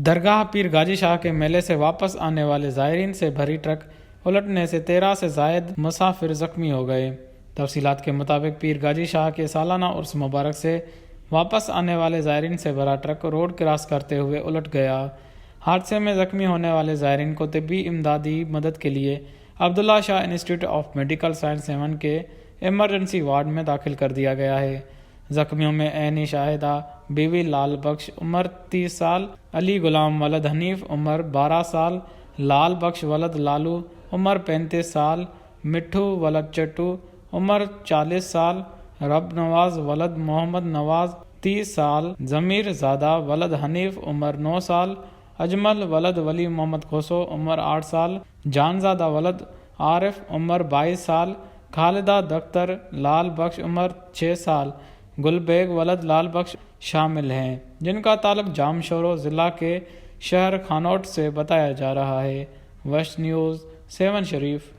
درگاہ پیر غازی شاہ کے میلے سے واپس آنے والے زائرین سے بھری ٹرک الٹنے سے 13 سے زائد مسافر زخمی ہو گئے۔ تفصیلات کے مطابق پیر غازی شاہ کے سالانہ عرس مبارک سے واپس آنے والے زائرین سے بھرا ٹرک روڈ کراس کرتے ہوئے الٹ گیا۔ حادثے میں زخمی ہونے والے زائرین کو طبی امدادی مدد کے لیے عبداللہ شاہ انسٹی ٹیوٹ آف میڈیکل سائنس 7 کے ایمرجنسی وارڈ میں داخل کر دیا گیا ہے۔ زخمیوں میں عینی شاہدہ بیوی لال بخش عمر 30 سال، علی غلام ولد حنیف عمر 12 سال، لال بخش ولد لالو عمر 35 سال، مٹھو ولد چٹو عمر 40 سال، رب نواز ولد محمد نواز 30 سال، ضمیر زادہ ولد حنیف عمر 9 سال، اجمل ولد ولی محمد کھوسو عمر 8 سال، جانزادہ ولد عارف عمر 22 سال، خالدہ دختر لال بخش عمر 6 سال، گل بیگ ولد لال بخش شامل ہیں، جن کا تعلق جام شورو ضلع کے شہر خانوٹ سے بتایا جا رہا ہے۔ ویسٹ نیوز 7 شریف۔